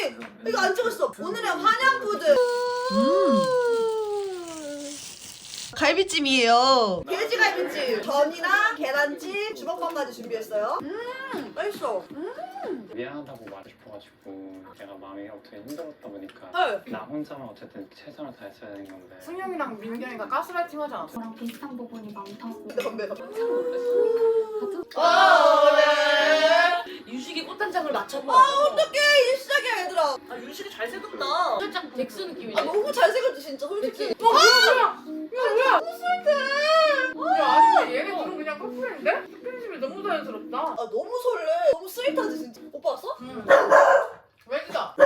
아니 이거 안 찍었어. 오늘의 환영푸드. 갈비찜이에요. 돼지갈비찜. 전이랑 계란찜, 주먹밥까지 준비했어요. 맛있어. 미안하다고 말하고 싶어가지고 내가 마음이 어떻게 힘들었다 보니까 헐. 나 혼자만 어쨌든 최선을 다했어야 되는 건데 승용이랑 민경이가 가스라이팅 하지 않았어? 저랑 비슷한 부분이 많다고. 건배. 유식이 꽃단장을 맞춰봐. 어떡해 이 시작이야 얘들아. 아 유식이 잘생겼다. 살짝 덱스 느낌이네. 아 너무 잘생겼지 진짜 솔직히. 야 아니 얘네 둘은 그냥 커플인데? 스킨십이 너무 자연스럽다. 아 너무 설레. 너무 스윗하지 진짜. 오빠 왔어? 응. 왠지다.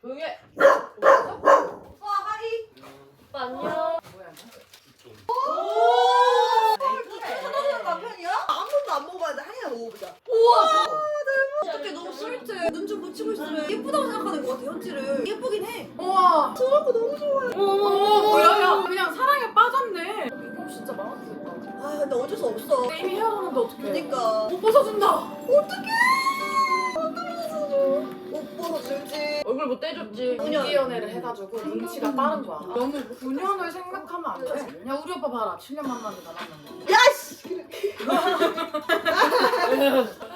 조용히 해. 와 하이. 오빠 안녕. 뭐야 사랑하는 남편이야? 한 번도 안 먹어봤는데 하이가 먹어보자. 우와. 어떻게 너무 스윗해. 눈 좀 붙이고 있으래. 예쁘다고 생각하는 것 같아 현지를. 예쁘긴 해. 우와. 저런 거 너무 좋아해. 뭐야 야 그냥 사랑에 빠졌네. 민경 진짜 망했겠다. 아 근데 어쩔 수 없어. 이미 헤어졌는데 어떡해. 그니까. 못 벗어준다. 어떡해. 못 벗어줄지. 얼굴 못 떼줬지. 연기 연애를 해가지고 눈치가 빠른 거야. 너무 9년을 생각하면 안 돼. 야 우리 오빠 봐라. 7년 만났는데 나 만났네. 야씨.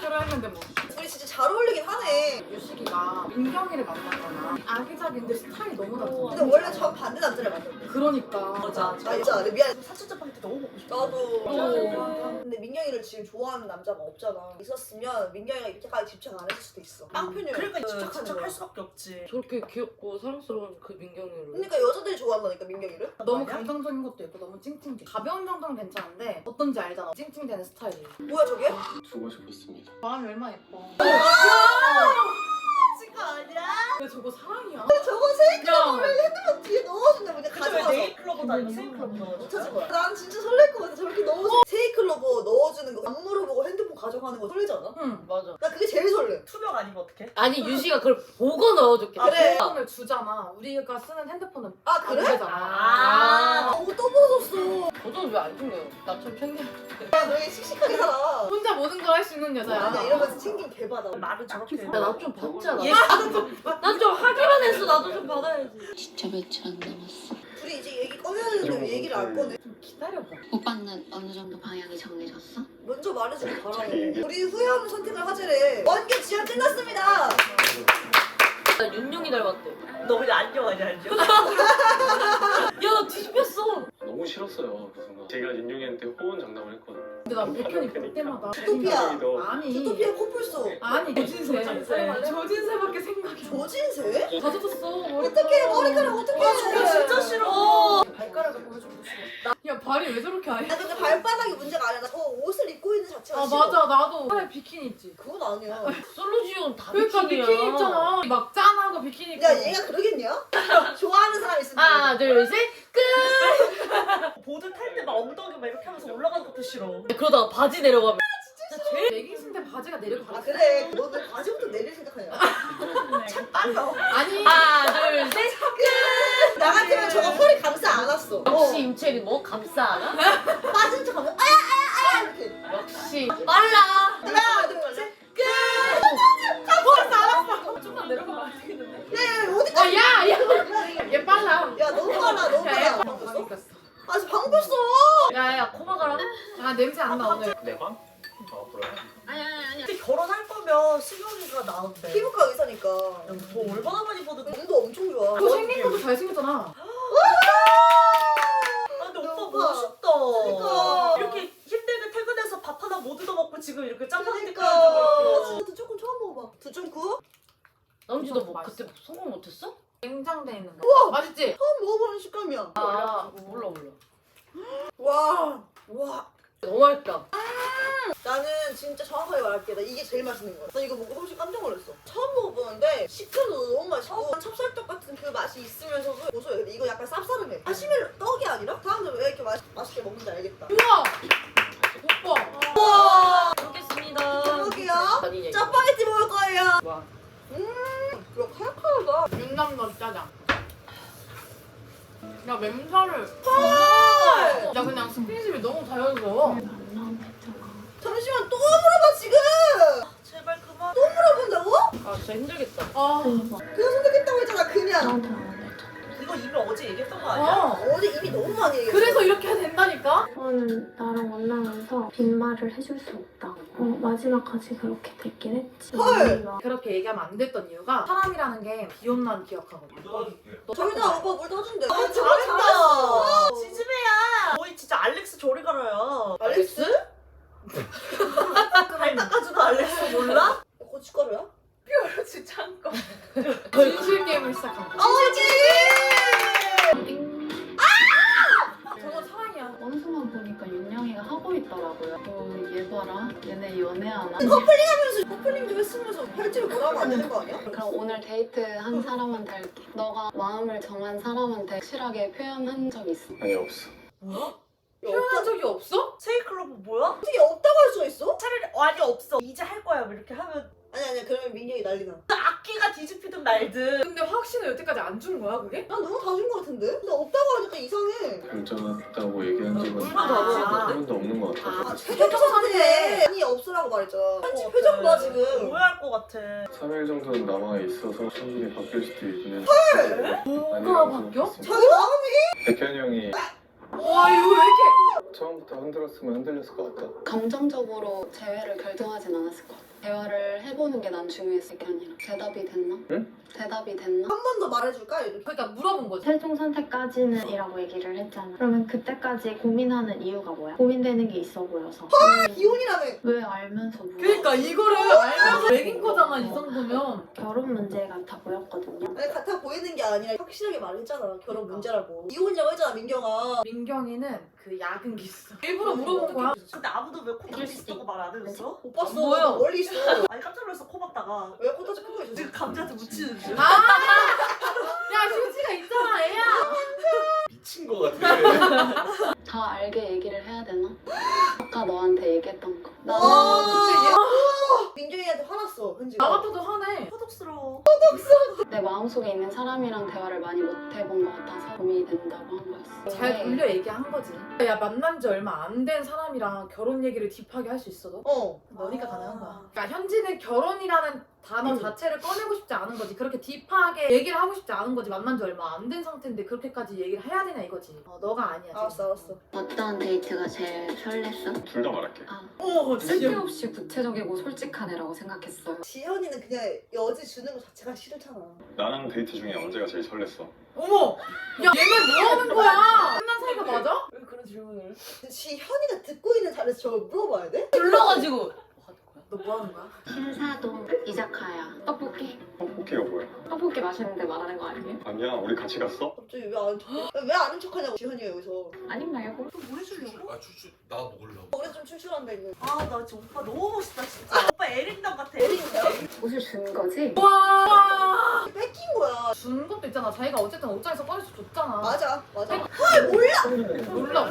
그래 했는데 뭐. 우리 진짜 잘 어울리긴 하네. 유식이가 민경이를 만나거나 아기자기인데 스타일이 너무 다르잖아. 근데 원래 저 반대 남자를 만났는데. 그러니까. 맞아. 아 진짜 근데 미안해. 사춘자 파티 너무 먹고 싶다. 나도. 어. 근데 민경이를 지금 좋아하는 남자가 없잖아. 있었으면 민경이가 이렇게까지 집착 안 했을 수도 있어. 깡편이야. 그러니까 집착할 수밖에 없지. 저렇게 귀엽고 사랑스러운 그 민경이를. 그러니까 여자들이 좋아한다니까 민경이를. 너무 감정적인 것도 있고 너무 찡찡대. 가벼운 정도는 괜찮은데 어떤지 알잖아. 찡찡대는 스타일이. 뭐야 저게? 두고 싶었습니다. 마음이 얼마나 예뻐. 미친 거 아니야? 왜 저거 사랑이야? 저거 세이클럽 야. 핸드폰 뒤에 넣어준다 보니까 왜 가져와서. 네이클로버도 아니고 세이클로버 넣어줘. 못 찾을 거야. 난 진짜 설렐 것 같아. 저렇게 넣어줘. 세이클로버 넣어주는 거 안 물어보고 핸드폰 가져가는 거 설레잖아. 응. 맞아. 나 그게 제일 설레. 투명 아니면 어떡해? 아니 유시가 그걸 보고 넣어줬겠다. 그래. 핸드폰을 주잖아. 우리가 쓰는 핸드폰은 아 안 그래? 되잖아. 아, 또 벗었어. 저도 왜 안 챙겨요? 나 좀 챙겨. 야, 너 씩씩하게 살아. 혼자 모든 걸 할 수 있는 여자야. 아니야, 이러면서 챙김 개받아. 말은 저렇게. 나 좀 받자. 얘 난 좀 하기만 했어. 나도 좀 받아야지. 진짜 며칠 안 남았어. 둘이 이제 얘기 꺼내야 되는데 왜 얘기를 안 꺼내? 좀 기다려봐. 오빠는 어느 정도 방향이 정해졌어? 먼저 말해주길 바라네. 우리 후회하는 선택을 하지래. 원격 지원 끝났습니다. 나 윤용이 닮았대. 너 그냥 안녕하냐 안녕. 야나 뒤집혔어. 너무 싫었어요 그 순간. 제가 윤용이한테 호언 장담을 했거든요. 근데 나 백현이 볼 때마다 유토피아. 아니 유토피아 코뿔소. 아니 조진세밖에 생각이 조진세? 다 젖었어. 어떡해, 머리카락 어떡해. 저거 진짜 싫어. 발가락을 보여주고 싶어. 야 발이 왜 저렇게 아예? 야, 근데 발바닥이 문제가 아니라 저 옷을 입고 있는 자체가 아 싫어. 맞아 나도 차라리 비키니 있지. 그건 아니야. 솔로지온 다 그러니까 비키니야. 비키니 있잖아. 막 짠하고 비키니 입고. 야, 얘가 그러겠냐? 좋아하는 사람 있으면. 하나 둘 셋. 보드 탈 때 막 엉덩이 막 이렇게 하면서 올라가는 것도 싫어. 그러다가 바지 내려가면. 레깅스인데 바지가 내려가. 아, 그래. 너는 바지부터 내릴 생각하냐? 참 빨라. 아니 하나 둘 셋. 나 같으면 저거 허리 감싸 안았어. 역시 임채리 뭐 감싸나? 빠진 척 하면 아야 이렇게. 역시 빨라. 하나 둘 셋. 좀만 내려가면 안 되겠는데? 네 어디? 얘 빨라. 야 너무 빨라 너무 야, 빨라. 방금 꼈어. 아직 방금 뺐어. 야야 코마 가라. 아 냄새 안 나 오늘. 내 방? 그래. 근데 결혼할 거면 승용이가 나은데. 피부과 의사니까. 뭐 얼마나 많이 보는 거야? 몸도 엄청 좋아. 그 생긴 것도 잘생겼잖아. 아 근데 오빠 오빠. 멋있다. 그러니까. 이렇게 힘들게 퇴근해서 밥 하나 못 얻어 먹고 지금 이렇게 짬뽕 그러니까. 때까지 진짜 두조금 처음 먹어봐. 두종구? 남지 너뭐 맛있어. 그때 성공 못했어? 냉장돼 있는 거. 맛있지? 처음 먹어보는 식감이야. 아 몰라. 와. 와. 너무 맛있다. 나는 진짜 정확하게 말할게. 나 이게 제일 맛있는 거야. 나 이거 먹고 솔직히 깜짝 놀랐어. 처음 먹어보는데 식감도 너무 맛있고 찹쌀떡 같은 그 맛이 있으면서도 고소해. 근데 이거 약간 쌉싸름해. 사시미를 떡이 아니라 사람들 왜 이렇게 맛있게 먹는지 알겠다. 우와. 오빠. 우와. 먹겠습니다. 먹을게요. 아니 짜파게티 먹을 거예요. 와. 이거 칼칼하다. 윤남너 짜장. 야 멘살을. 헐. 야 그냥 스킨십이 너무 자연스러워. 잠시만 또 물어봐 지금. 제발 그만. 또 물어본다고? 아 진짜 힘들겠다. 그냥 선택했다고 했잖아 그냥. 나한테 안 알려줘. 이거 이미 어제 얘기했던 거 아니야? 어제 이미 너무 많이 얘기했어. 그래서 이렇게 해야 된다니까? 오빠는 나랑 만나면서 빈말을 해줄 수 없다. 마지막까지 그렇게 됐긴 했지. 헐! 언니가 그렇게 얘기하면 안 됐던 이유가 사람이라는 게 비혼난 기억하거든. 너 저기다 오빠 물 떠준대. 아, 잘했다. 지지배야. 거의 진짜 알렉스 조리 가라야. 알렉스? 발 닦아주는 알렉스 몰라? 고춧가루야? 그렇지 참고. 진실 게임을 시작한 거야. 저건 사랑이야. 원수만 보니까 윤영이가 하고 있더라고요. 얘 봐라. 얘네 연애하나? 커플링 좀 했으면서 팔찌를 뭐라고 안 되는 거 아니야? 그럼 오늘 데이트 한 사람한테 할게. 너가 마음을 정한 사람한테 확실하게 표현한 적 있어? 아니 없어. 표현한 적이 없어? 세이클럽은 뭐야? 어떻게 없다고 할 수가 있어? 차라리 아니 없어. 이제 할 거야. 뭐 이렇게 하면 아니야 그러면 민경이 난리나. 악기가 뒤집히든 말든. 근데 확신을 여태까지 안 준 거야 그게? 난 너무 다 준 거 같은데? 근데 없다고 하니까 이상해. 결정했다고 얘기한 적은 아. 한 번도 없는 것 같아서. 표정한테 아니 없으라고 말했잖아. 편집 표정 봐 지금. 오해할 것 같아. 3일 정도는 남아 있어서 성분이 바뀔 수도 있는. 뭐가 바뀌어? 자기 마음이 백현이 형이 와 이거 왜 이렇게 처음부터 흔들었으면 흔들렸을 것 같다. 감정적으로 재회를 결정하진 않았을 것 같아. 대화를 해보는 게 난 중요했을 게 아니라 대답이 됐나? 응? 대답이 됐나? 한 번 더 말해줄까? 이렇게. 그러니까 물어본 거지. 최종 선택까지는 이라고 얘기를 했잖아. 그러면 그때까지 고민하는 이유가 뭐야? 고민되는 게 있어 보여서. 기혼이라며. 왜 알면서 물어? 그러니까 이거를 알면서 매긴 거잖아 이 정도면. 결혼 문제 같아 보였거든요. 아니 같아 보이는 게 아니라 확실하게 말했잖아. 결혼 문제라고. 이혼이라고 했잖아 민경아. 민경이는 그 야근 기수. 일부러 물어본 거야. 근데 아무도 왜 코딱지 있다고 말 안 해줬어? 못 봤어. 뭐야? 멀리 있어. 아니 깜짝 놀랐어 코 박다가. 왜 코딱지 크고 있어? 지금 감자한테 묻히는 줄. 야 휴지가 있잖아 애야. 미친 거 같아. 다 알게 얘기를 해야 되나? 아까 너한테 얘기했던 거. 와. 나는 근데 얘 민경이한테 화났어. 현지. 나 같아도 화내. 허덕스러워. 내 마음속에 있는 사람이랑 대화를 많이 못 해본 것 같아서 고민이 된다고 한 거였어. 잘 돌려 얘기한 거지. 야 만난 지 얼마 안 된 사람이랑 결혼 얘기를 딥하게 할 수 있어 너? 너니까 가능한 거야. 그러니까 현지는 결혼이라는 단어 자체를 꺼내고 싶지 않은 거지. 그렇게 딥하게 얘기를 하고 싶지 않은 거지. 만난 지 얼마 안 된 상태인데 그렇게까지 얘기를 해야 되냐 이거지. 너가 아니야. 지금. 알았어. 어떤 데이트가 제일 설렜어? 둘 다 말할게. 쓸데없이 구체적이고 솔직한 애라고 생각했어요. 지현이는 그냥 여지 주는 거 자체가 싫잖아. 나랑 데이트 중에 언제가 제일 설렜어? 어머! 야 얘는 뭐 하는 거야? 끝난 사이가 맞아? 왜 그런 질문을? 지현이가 듣고 있는 자리에서 저걸 물어봐야 돼? 불러가지고 너 뭐 하는 거야? 신사동 이자카야. 떡볶이? 떡볶이가 뭐야? 떡볶이 맛있는데 말하는 거 아니에요? 아니야, 우리 같이 갔어? 갑자기 왜 아는 척하냐고 지현이가 여기서. 아니 말고. 뭐 해주려고? 아 추추 나 먹으려고. 그래 좀 출출한다 이거. 아 나 진짜 오빠 너무 멋있다 진짜. 오빠 에릭남 같아. 에릭이야? 옷을 준 거지? 와! 뺏긴 거야. 준 것도 있잖아. 자기가 어쨌든 옷장에서 꺼내서 줬잖아. 맞아. 몰라.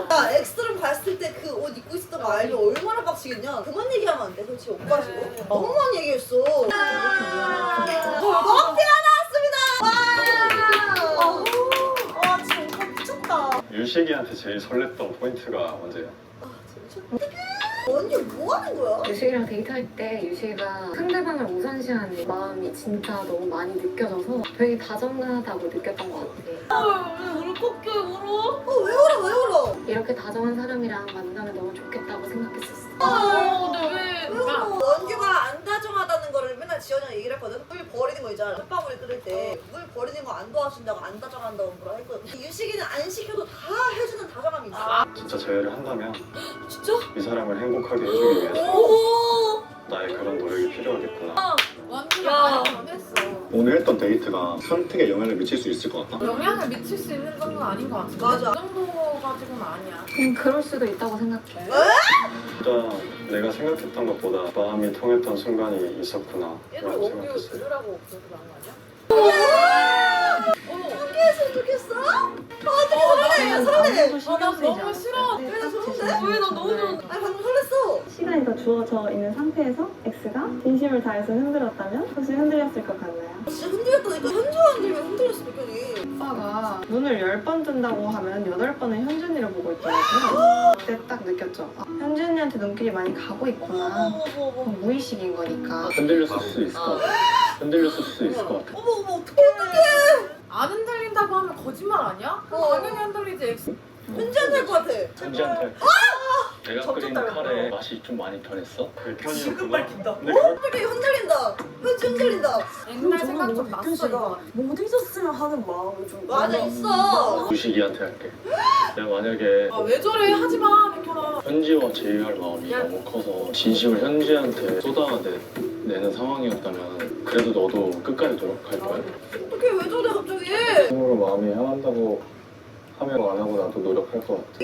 나 엑스트림 갔을 때 그 옷 입고 있었던 거 알면 얼마나 빡치겠냐. 그만 얘기하면 안 돼. 솔직히 옷 가지고. 너무 많이 얘기했어. 먹태 나왔습니다. 와 진짜 오빠 미쳤다. 유식이한테 제일 설렜던 포인트가 언제야? 언니 뭐 하는 거야? 유식이랑 데이트할 때 유식이가 상대방을 우선시하는 마음이 진짜 너무 많이 느껴져서 되게 다정하다고 느꼈던 것 같아. 울컥해 울어? 왜 울어? 이렇게 다정한 사람이랑 만나면 너무 좋겠다고 생각했었어. 근데 왜 울어? 원규가 안 다정하다는 거를 맨날 지연이랑 얘기를 했거든. 물 버리는 거 있잖아. 컵방울이 끓일 때 물 버리는 거 안 도와준다고 안 다정한다고 뭐라 했거든. 유식이는 안 시켜도 다 해주는 다정함이 있어. 진짜 제외를 한다면 진짜? 이 사람을 행복하게 해주기 위해서 오. 나의 그런 노력이 필요하겠구나. 완주가 야. 많이 변했어. 오늘 했던 데이트가 선택에 영향을 미칠 수 있을 것 같다. 영향을 미칠 수 있는 정도는 아닌 것 같은데. 맞아. 그 정도 가지고는 아니야. 그럴 수도 있다고 생각해. 진짜 내가 생각했던 것보다 마음이 통했던 순간이 있었구나 얘들 라고 원규 생각했어요. 들으라고 그렇게 나온 거 아니야? 했으면 좋겠어? 설레. 나 너무 싫어. 왜 좋은데? 왜 나 너무 좋은데? 아니 방금 설렜어. 시간이 더 주어져 있는 상태에서 X가 진심을 다해서 흔들었다면 혹시 흔들렸을 것 같나요? 진짜 흔들렸다니까. 현주가 흔들면 흔들렸어 백현이. 오빠가 눈을 10번 뜬다고 하면 8번은 현준이를 보고 있더라고요. 그때 딱 느꼈죠. 아, 현준이한테 눈길이 많이 가고 있구나. 그건 무의식인 거니까. 흔들렸을 수도 있을 것 같아. 흔들렸을 수도 있을 것 같아. 어머 어떡해. 안 흔들린다고 하면 거짓말 아니야? 그럼 당연히 흔들리지. X. 현주한테 할 것 같아. 현지한테 내가 끓인 점점 카레 맛이 좀 많이 변했어? 지금 밝힌다. 어떻게 흔들린다. 현주 흔들린다. 옛날 생각 좀 났어 이거. 못 잊었으면 하는 마음이 좀 맞아 있어. 유식이한테 할게. 내가 만약에 아 왜 저래? 하지마 백현아. 현지와 제의할 마음이 야. 너무 커서 진심을 현지한테 쏟아내는 상황이었다면 그래도 너도 끝까지 노력할 거야? 어떻게 왜 저래 갑자기. 진심으로 마음이 향한다고 하면 안 하고 나도 노력할 것 같아.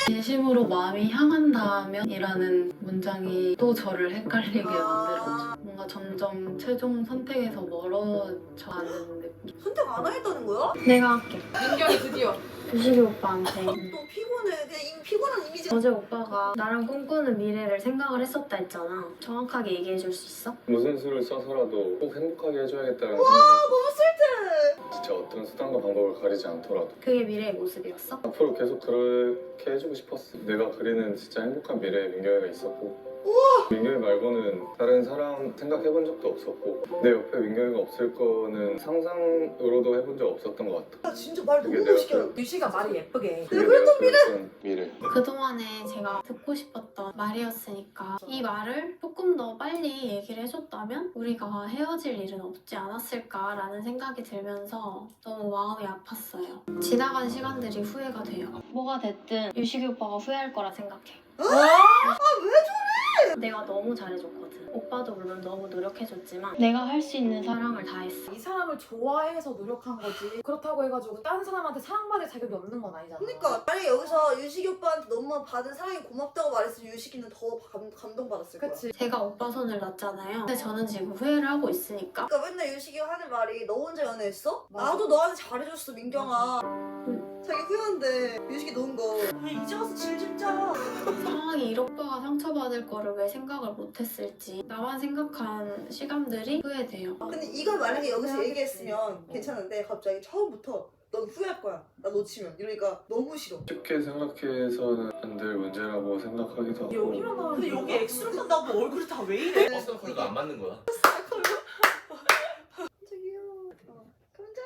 진심으로 마음이 향한다면 이라는 문장이 또 저를 헷갈리게 만들었죠. 뭔가 점점 최종 선택에서 멀어져가는 느낌. 선택 안 하겠다는 거야? 내가 할게. 민경이 드디어. 유식이 오빠한테 너 피곤해. 그냥 이 피곤한 이미지. 어제 오빠가 나랑 꿈꾸는 미래를 생각을 했었다 했잖아. 정확하게 얘기해 줄 수 있어? 무슨 수를 써서라도 꼭 행복하게 해줘야겠다는 와 생각이 너무 슬퍼. 진짜 어떤 수단과 방법을 가리지 않더라도 그게 미래의 모습이었어? 앞으로 계속 그렇게 해주고 싶었어. 내가 그리는 진짜 행복한 미래에 민경이가 있었고 민경이 말고는 다른 사람 생각해본 적도 없었고 내 옆에 민경이가 없을 거는 상상으로도 해본 적 없었던 것 같아. 나 진짜 말 그게 너무 내가 멋있게. 유시가 말이 예쁘게. 그게 내가 그렸던 미래. 그동안에 제가 듣고 싶었던 말이었으니까 이 말을 조금 더 빨리 얘기를 해줬다면 우리가 헤어질 일은 없지 않았을까라는 생각이 들면서 너무 마음이 아팠어요. 지나간 시간들이 후회가 돼요. 뭐가 됐든 유식이 오빠가 후회할 거라 생각해. 왜 저래? 내가 너무 잘해줬거든. 오빠도 물론 너무 노력해줬지만 내가 할 수 있는 사랑을 다 했어. 이 사람을 좋아해서 노력한 거지. 그렇다고 해가지고 다른 사람한테 사랑받을 자격이 없는 건 아니잖아. 그러니까 만약에 여기서 유식이 오빠한테 너무 받은 사랑이 고맙다고 말했으면 유식이는 더 감동받았을 거야. 그치. 제가 오빠 손을 놨잖아요. 근데 저는 지금 후회를 하고 있으니까 그러니까 맨날 유식이가 하는 말이 너 혼자 연애했어? 맞아. 나도 너한테 잘해줬어 민경아. 자기 후회한데 유식이 놓은 거. 왜 이제 와서 질질 짜. 상황이 이렇다가 상처받을 거를 왜 생각을 못했을지 나만 생각한 시간들이 후회돼요. 근데 이걸 만약에 여기서 얘기했으면 괜찮은데 갑자기 처음부터 넌 후회할 거야. 나 놓치면. 이러니까 너무 싫어. 쉽게 생각해서는 안 될 문제라고 생각하기도 하고 여기만 나오는 근데 여기 X로 뜬다고 얼굴이 다 왜 이래? 버스 컬러가 안 맞는 거야. 저기요. 공자야.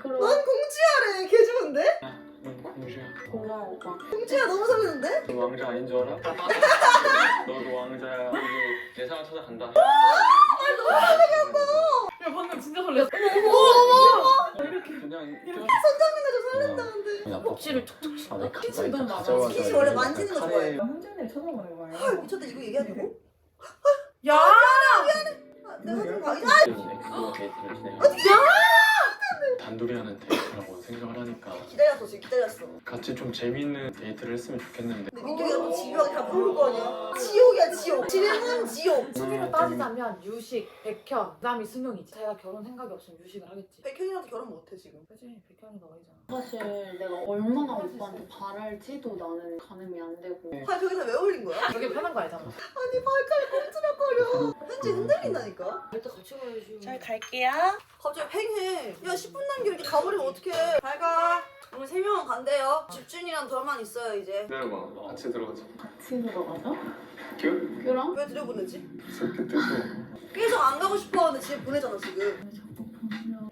그럼 넌 공주야래. 개 좋은데? 공주야. 고마워 오빠. 공주야 너무 설레는데? 너 왕자 아닌 줄 알아? 너도 왕자야. 너도 내 사랑 찾아간다. 야 방금 진짜 설렜어. 그냥 손잡는 거 좀 설렌다는데. 허벅지를 툭툭 치고. 아, 키스 너무 많아. 키스 원래 만지는 거 좋아해. 현준이를 쳐다보는 거예요. 헐 미쳤다. 이거 얘기하냐고? 야! 아, 내가 좀 막. 엑스와 데이트를 진행해. 단둘이 하는 데이트라고 생각을 하니까 기다렸어 지금 기다렸어. 같이 좀 재밌는 데이트를 했으면 좋겠는데 근데 민경이가 또 집요하게 다 물어볼 거 아니야. 지옥이야 지옥. 질문 지옥. 순위로 따지자면 유식, 백현, 그다음이 승용이지. 자기가 결혼 생각이 없으면 유식을 하겠지. 백현이랑 결혼 못해 지금. 그지? 백현이가 어리잖아. 사실 내가 얼마나 오빠한테 바랄지도 나는 가늠이 안 되고 아 저기서 왜 올린 거야? 여기 편한 거 알잖아. 아니 발칼 꼼지락거려. 현지 흔들린다니까. 일단 같이 가야지. 잘 갈게요. 갑자기 팽해. 야 10분 남겨 이렇게 가버리면 어떡해. 잘 가. 우리 3명은 간대요. 집주인이랑 저만 있어요 이제. 기다려봐. 같이 들어가자. 같이 들어가자? 큐? 그럼? 왜 들여보내지? 그렇게 돼서 계속 안 가고 싶어 하는데 집에 보내잖아 지금.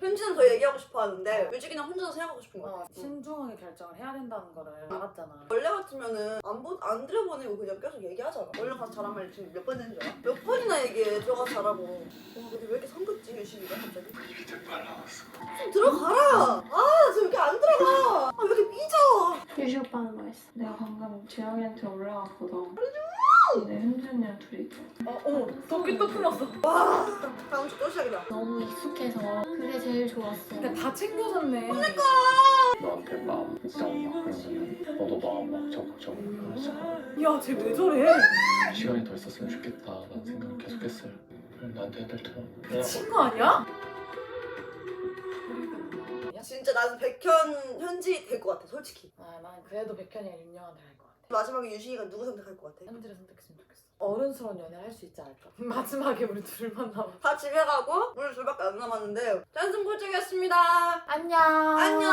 현지는 더 얘기하고 싶어 하는데 유직이는 혼자서 생각하고 싶은 거야. 신중하게 결정을 해야 된다는 거를 알았잖아. 원래 같으면은 안 들여보내고 그냥 계속 얘기하잖아. 얼른 가서 자란 말 지금 몇 번 했는 줄 알아? 몇 번이나 얘기해. 들어가서 자라고. 근데 왜 이렇게 성급지 유식이가 갑자기? 입이 대빨 나왔어. 좀 들어가라. 아 지금 이렇게 안 들어가. 아 왜 이렇게 삐져? 유식 오빠는 뭐 했어? 내가 방금 주영이한테 올라갔거든. 근데 현준이랑 둘이 있어. 어머, 덕기 또 풀었어. 와 다음 주 또 시작이다. 너무 익숙해서 그게 제일 좋았어. 근데 다 챙겨줬네. 너한테 마음 있다고 막 그러면 너도 마음 막 적극적으로 그러잖아. 야, 쟤 왜 저래? 시간이 더 있었으면 좋겠다라는 생각을 계속 했어요. 그럼 나한테 해달 테라. 미친 거 아니야? 진짜 나는 백현 현지 될 것 같아 솔직히. 아, 난 그래도 백현이가 윤영한테 할 것 같아. 마지막에 유식이가 누구 선택할 것 같아? 현지를 선택했으면 좋겠어. 어른스러운 연애를 할 수 있지 않을까? 마지막에 우리 둘만 남아. 다 집에 가고 우리 둘밖에 안 남았는데 짠승 포증이었습니다. 안녕. 안녕.